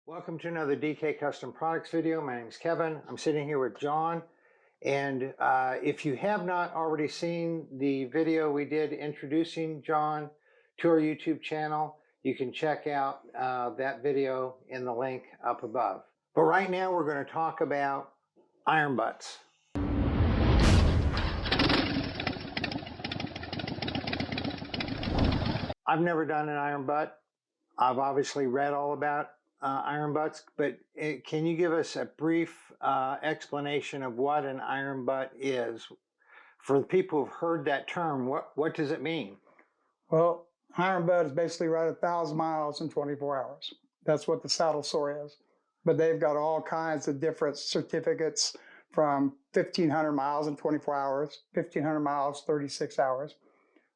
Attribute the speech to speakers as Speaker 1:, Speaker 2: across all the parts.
Speaker 1: Welcome to another DK Custom Products video. My name is Kevin. I'm sitting here with John. And if you have not already seen the video we did introducing John to our YouTube channel, you can check out that video in the link up above. But right now we're going to talk about iron butts. I've never done an iron butt. I've obviously read all about iron butts, but can you give us a brief explanation of what an iron butt is? For the people who've heard that term, what does it mean?
Speaker 2: Well, iron butt is basically ride 1,000 miles in 24 hours. That's what the Saddlesore is. But they've got all kinds of different certificates from 1,500 miles in 24 hours, 1,500 miles, 36 hours.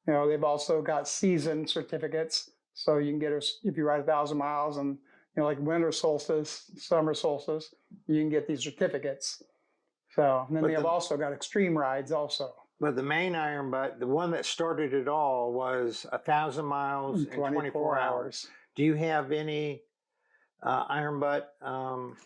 Speaker 2: You know, they've also got season certificates. So you can get, if you ride 1,000 miles and like winter solstice, summer solstice, you can get these certificates. So, and then they have also got extreme rides also. But
Speaker 1: the main iron butt, the one that started it all, was 1,000 miles in 24 hours. Do you have any iron butt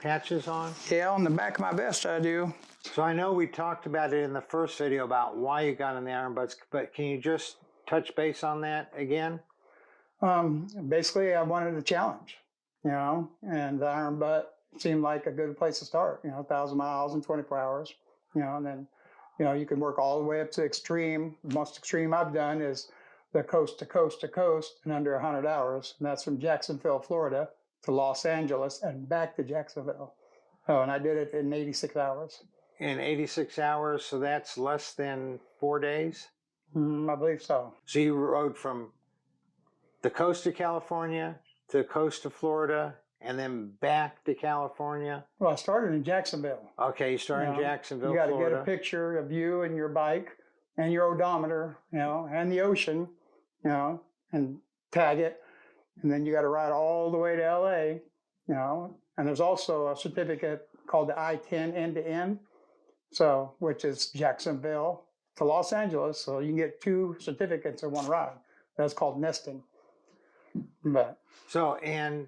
Speaker 1: patches on?
Speaker 2: Yeah, on the back of my vest I do.
Speaker 1: So I know we talked about it in the first video about why you got in the iron butts, but can you just touch base on that again?
Speaker 2: Basically, I wanted a challenge. And the iron butt seemed like a good place to start, 1,000 miles in 24 hours, and then, you can work all the way up to extreme. The most extreme I've done is the coast to coast to coast in under 100 hours. And that's from Jacksonville, Florida to Los Angeles and back to Jacksonville. Oh, and I did it in 86 hours.
Speaker 1: In 86 hours, so that's less than 4 days?
Speaker 2: I believe so.
Speaker 1: So you rode from the coast of California to the coast of Florida, and then back to California?
Speaker 2: Well, I started in Jacksonville.
Speaker 1: Okay, you started in Jacksonville,
Speaker 2: Florida.
Speaker 1: You got
Speaker 2: to get a picture of you and your bike and your odometer, and the ocean, and tag it. And then you got to ride all the way to LA, and there's also a certificate called the I-10 end-to-end, so, which is Jacksonville to Los Angeles. So you can get 2 certificates in one ride. That's called nesting. But
Speaker 1: so, and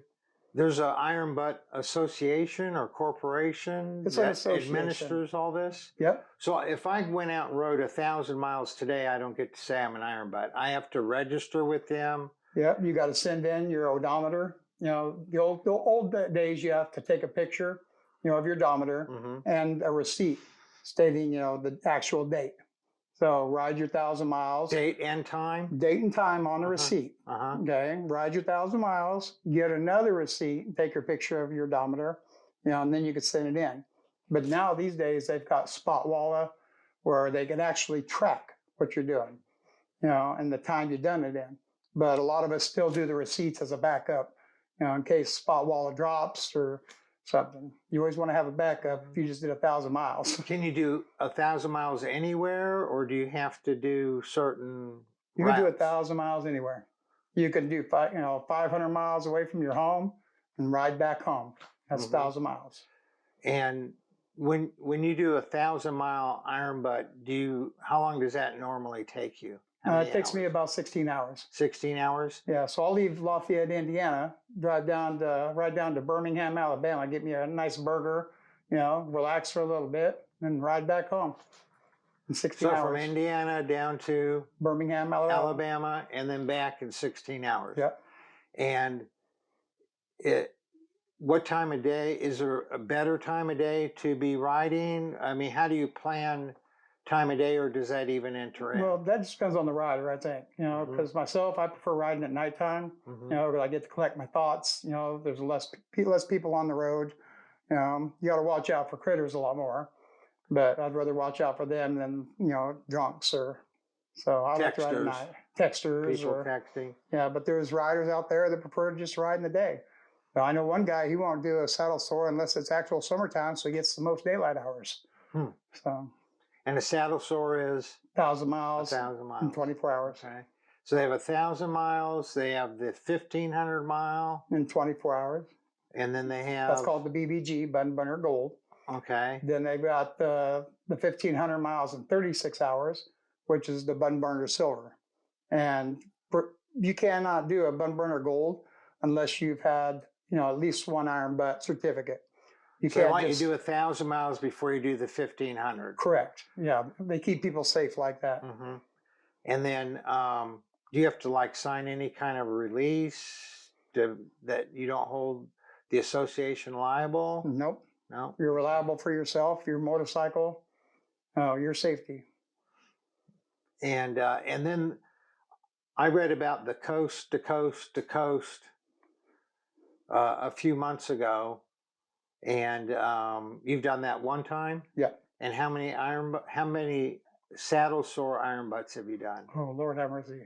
Speaker 1: there's an iron butt association or corporation that administers all this?
Speaker 2: Yep.
Speaker 1: So if I went out and rode 1,000 miles today, I don't get to say I'm an iron butt. I have to register with them.
Speaker 2: Yep. You got to send in your odometer. The old days, you have to take a picture, of your odometer and a receipt stating, the actual date. So ride your 1,000 miles.
Speaker 1: Date and time?
Speaker 2: Date and time on a receipt. Okay. Ride your 1,000 miles, get another receipt, take your picture of your odometer, and then you can send it in. But now these days they've got spotwalla where they can actually track what you're doing, and the time you've done it in. But a lot of us still do the receipts as a backup, in case spotwalla drops or something. You always want to have a backup if you just did 1,000 miles.
Speaker 1: Can you do 1,000 miles anywhere, or do you have to do certain
Speaker 2: You can do 1,000 miles anywhere. You can do 500 miles away from your home and ride back home. That's 1,000 miles.
Speaker 1: And when you do 1,000-mile iron butt, how long does that normally take you?
Speaker 2: It takes me about 16 hours.
Speaker 1: 16 hours?
Speaker 2: Yeah, so I'll leave Lafayette, Indiana, right down to Birmingham, Alabama, get me a nice burger, relax for a little bit, and ride back home in 16 hours.
Speaker 1: So from Indiana down to
Speaker 2: Birmingham,
Speaker 1: Alabama, and then back in 16 hours.
Speaker 2: Yep.
Speaker 1: And what time of day, is there a better time of day to be riding? I mean, how do you plan time of day, or does that even enter in?
Speaker 2: Well, that just depends on the rider, I think. Because myself, I prefer riding at nighttime. Because I get to collect my thoughts. There's less people on the road. You got to watch out for critters a lot more. But I'd rather watch out for them than drunks so I like to ride at night. Texters,
Speaker 1: people texting.
Speaker 2: Yeah, but there's riders out there that prefer to just ride in the day. Now, I know one guy, he won't do a Saddlesore unless it's actual summertime, so he gets the most daylight hours. So.
Speaker 1: And a Saddlesore is
Speaker 2: 1,000 miles.
Speaker 1: 1,000 miles
Speaker 2: in 24 hours.
Speaker 1: Okay. So they have 1,000 miles. They have the 1,500 mile
Speaker 2: in 24 hours.
Speaker 1: And then they have
Speaker 2: that's called the BBG, Bun Burner Gold.
Speaker 1: Okay.
Speaker 2: Then they've got the 1,500 miles in 36 hours, which is the Bun Burner Silver. And you cannot do a Bun Burner Gold unless you've had at least one iron butt certificate. You
Speaker 1: So they
Speaker 2: can't
Speaker 1: want
Speaker 2: just
Speaker 1: you to do 1,000 miles before you do the 1,500.
Speaker 2: correct. Yeah, they keep people safe like that.
Speaker 1: Mm-hmm. And then do you have to like sign any kind of release that you don't hold the association liable?
Speaker 2: Nope.
Speaker 1: No.
Speaker 2: You're reliable for yourself, your motorcycle, your safety.
Speaker 1: And then I read about the coast to coast to coast a few months ago, and you've done that one time.
Speaker 2: Yeah.
Speaker 1: And how many saddle sore iron butts have you done?
Speaker 2: Oh, Lord have mercy.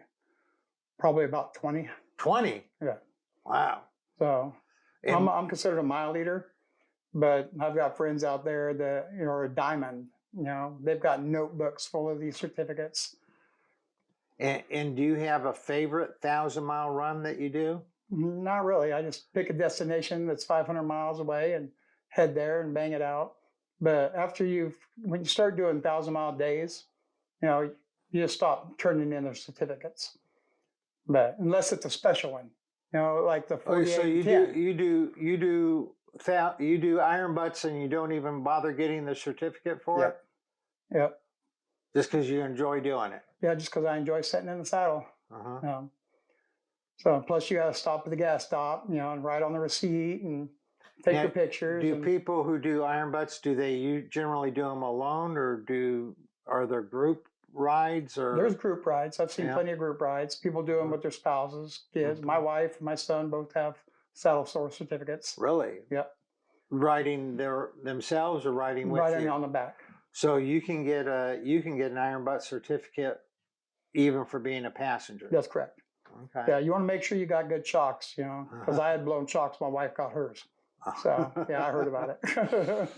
Speaker 2: Probably about 20.
Speaker 1: 20.
Speaker 2: Yeah.
Speaker 1: Wow.
Speaker 2: So
Speaker 1: And
Speaker 2: I'm considered a mile leader, but I've got friends out there that are a diamond. They've got notebooks full of these certificates.
Speaker 1: And do you have a favorite 1,000-mile run that you do?
Speaker 2: Not really. I just pick a destination that's 500 miles away and head there and bang it out. But when you start doing 1,000-mile days, you just stop turning in their certificates. But unless it's a special one, like the 48
Speaker 1: So you
Speaker 2: 10.
Speaker 1: you do iron butts and you don't even bother getting the certificate for
Speaker 2: Yep.
Speaker 1: it?
Speaker 2: Yep.
Speaker 1: Just because you enjoy doing it?
Speaker 2: Yeah, just because I enjoy sitting in the saddle.
Speaker 1: Uh-huh.
Speaker 2: So plus you got to stop at the gas stop, and write on the receipt and take your pictures.
Speaker 1: Do people who do iron butts, you generally do them alone, or are there group rides? Or
Speaker 2: there's group rides. I've seen plenty of group rides. People do them with their spouses, kids. My wife and my son both have Saddlesore certificates.
Speaker 1: Really?
Speaker 2: Yep.
Speaker 1: Riding themselves or riding with
Speaker 2: Riding
Speaker 1: you?
Speaker 2: on the back.
Speaker 1: So you can get an iron butt certificate even for being a passenger.
Speaker 2: That's correct.
Speaker 1: Okay.
Speaker 2: Yeah, you want to make sure you got good shocks, because I had blown shocks. My wife got hers. So, yeah, I heard about it.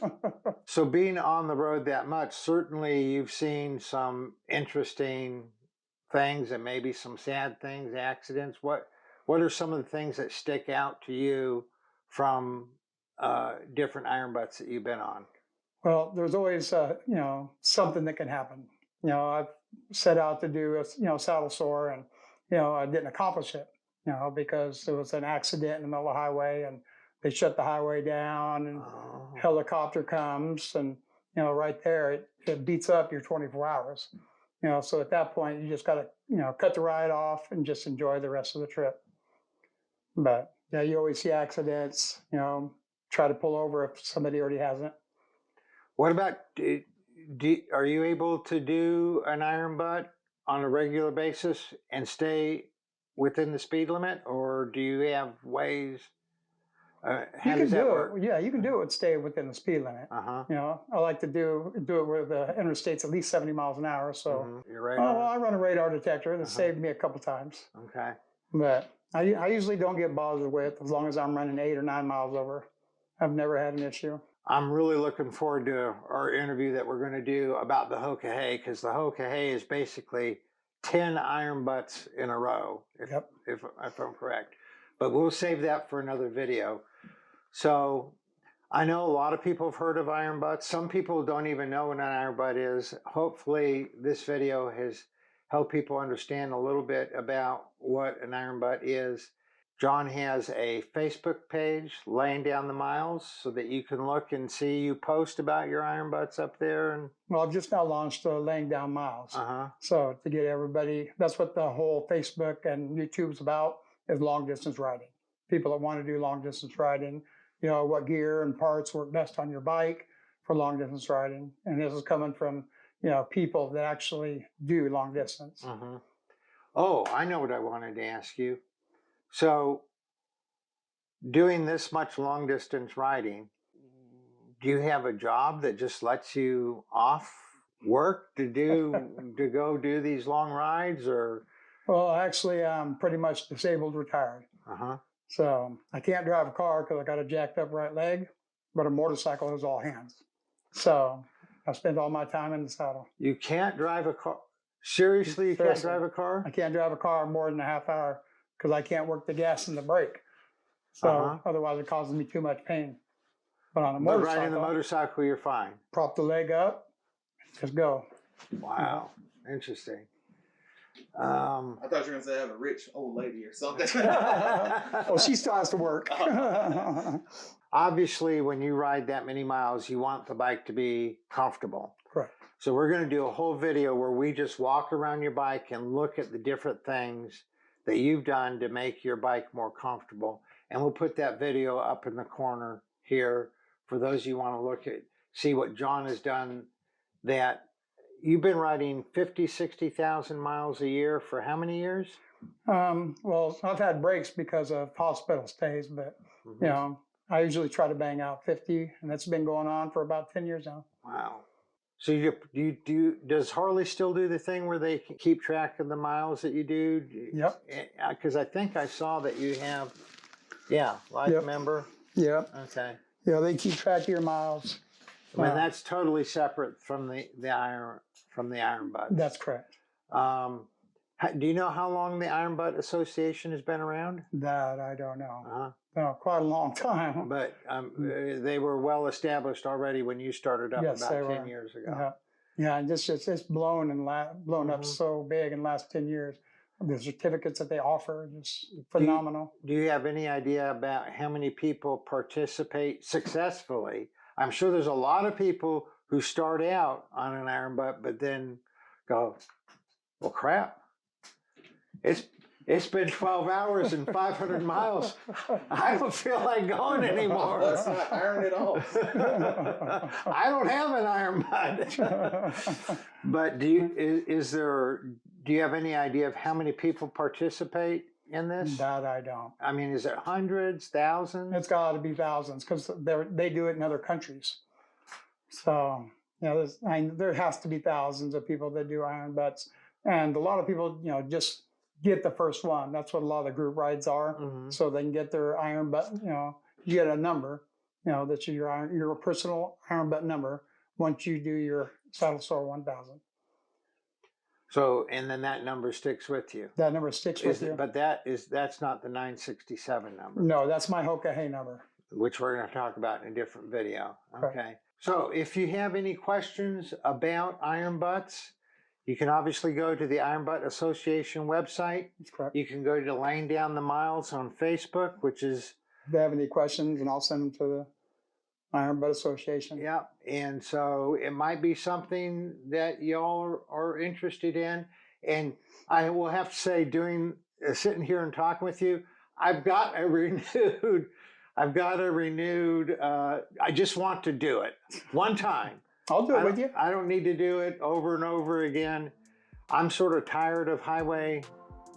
Speaker 1: So being on the road that much, certainly you've seen some interesting things and maybe some sad things, accidents. What are some of the things that stick out to you from different iron butts that you've been on?
Speaker 2: Well, there's always, something that can happen. I've set out to do a saddle sore, and, I didn't accomplish it, because there was an accident in the middle of the highway, and they shut the highway down, and helicopter comes, and, right there, it beats up your 24 hours. So at that point, you just got to, cut the ride off and just enjoy the rest of the trip. But, yeah, you always see accidents, try to pull over if somebody already hasn't.
Speaker 1: What about, are you able to do an iron butt on a regular basis and stay within the speed limit, or do you have ways? How does that work?
Speaker 2: Yeah, you can do it and stay within the speed limit. I like to do it where the interstate's at least 70 miles an hour. So,
Speaker 1: Your radar?
Speaker 2: I run a radar detector that saved me a couple times.
Speaker 1: Okay.
Speaker 2: But I usually don't get bothered with as long as I'm running 8 or 9 miles over. I've never had an issue.
Speaker 1: I'm really looking forward to our interview that we're going to do about the Hokahay, because the Hokahay is basically 10 iron butts in a row, if I'm correct. But we'll save that for another video. So I know a lot of people have heard of iron butts. Some people don't even know what an iron butt is. Hopefully this video has helped people understand a little bit about what an iron butt is. John has a Facebook page, Laying Down the Miles, so that you can look and see you post about your iron butts up there.
Speaker 2: Well, I've just now launched Laying Down Miles. So to get everybody, that's what the whole Facebook and YouTube's about, is long distance riding. People that want to do long distance riding, what gear and parts work best on your bike for long distance riding. And this is coming from, people that actually do long distance.
Speaker 1: Oh, I know what I wanted to ask you. So, doing this much long distance riding, do you have a job that just lets you off work to go do these long rides, or?
Speaker 2: Well, actually, I'm pretty much disabled retired. So I can't drive a car because I got a jacked up right leg, but a motorcycle is all hands. So I spend all my time in the saddle.
Speaker 1: You can't drive a car? Seriously, you can't drive a car?
Speaker 2: I can't drive a car more than a half hour because I can't work the gas and the brake. So otherwise it causes me too much pain. But on a motorcycle,
Speaker 1: riding the motorcycle, you're fine.
Speaker 2: Prop the leg up, just go.
Speaker 1: Wow, interesting.
Speaker 3: I thought you were going to say I have a rich old lady or something.
Speaker 2: Well, she still has to work.
Speaker 1: Obviously, when you ride that many miles, you want the bike to be comfortable.
Speaker 2: Correct.
Speaker 1: So we're going to do a whole video where we just walk around your bike and look at the different things that you've done to make your bike more comfortable. And we'll put that video up in the corner here for those of you who want to look at, see what John has done. That you've been riding 50, 60,000 miles a year for how many years?
Speaker 2: Well, I've had breaks because of hospital stays, but you know, I usually try to bang out 50, and that's been going on for about 10 years now.
Speaker 1: Wow. So does Harley still do the thing where they keep track of the miles that you do?
Speaker 2: Yep.
Speaker 1: Because I think I saw that you have, life member.
Speaker 2: Yep.
Speaker 1: Okay.
Speaker 2: Yeah, they keep track of your miles.
Speaker 1: I mean, that's totally separate from the iron butt.
Speaker 2: That's correct.
Speaker 1: Do you know how long the Iron Butt Association has been around?
Speaker 2: That I don't know. No, quite a long time.
Speaker 1: But they were well established already when you started up about 10 years ago.
Speaker 2: Yeah, and it's blown and blown up so big in the last 10 years. The certificates that they offer are just phenomenal.
Speaker 1: Do you have any idea about how many people participate successfully? I'm sure there's a lot of people who start out on an Iron Butt, but then go, well, crap. It's been 12 hours and 500 miles. I don't feel like going anymore.
Speaker 3: Let's not iron it off.
Speaker 1: I don't have an Iron Butt. But do you have any idea of how many people participate in this?
Speaker 2: That I don't.
Speaker 1: I mean, is it hundreds, thousands?
Speaker 2: It's got to be thousands because they do it in other countries. So, you know, there has to be thousands of people that do Iron Butts. And a lot of people, you know, just get the first one. That's what a lot of the group rides are. So they can get their Iron Butt, you know, you get a number, you know, that's your personal Iron Butt number once you do your Saddlesore 1000.
Speaker 1: So, and then that number sticks with you.
Speaker 2: That number sticks with you.
Speaker 1: But that's not the 967 number.
Speaker 2: No, that's my Hoka Hey number.
Speaker 1: Which we're going to talk about in a different video. Okay.
Speaker 2: Right.
Speaker 1: So if you have any questions about Iron Butts, you can obviously go to the Iron Butt Association website.
Speaker 2: That's correct.
Speaker 1: You can go to Laying Down the Miles on Facebook, which is...
Speaker 2: If they have any questions, and I'll send them to the Iron Butt Association.
Speaker 1: Yeah, and so it might be something that y'all are interested in. And I will have to say, sitting here and talking with you, I've got a renewed, I just want to do it one time.
Speaker 2: I'll do it with you.
Speaker 1: I don't need to do it over and over again. I'm sort of tired of highway,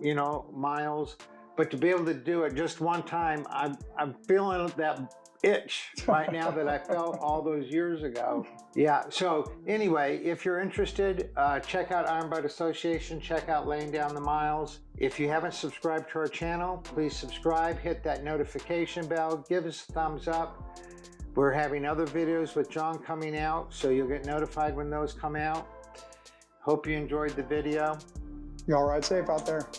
Speaker 1: you know, miles, but to be able to do it just one time, I'm feeling that itch right now that I felt all those years ago. Yeah, so anyway, if you're interested, check out Iron Butt Association, check out Laying Down the Miles. If you haven't subscribed to our channel, please subscribe, hit that notification bell, give us a thumbs up. We're having other videos with John coming out, so you'll get notified when those come out. Hope you enjoyed the video.
Speaker 2: You all ride safe out there.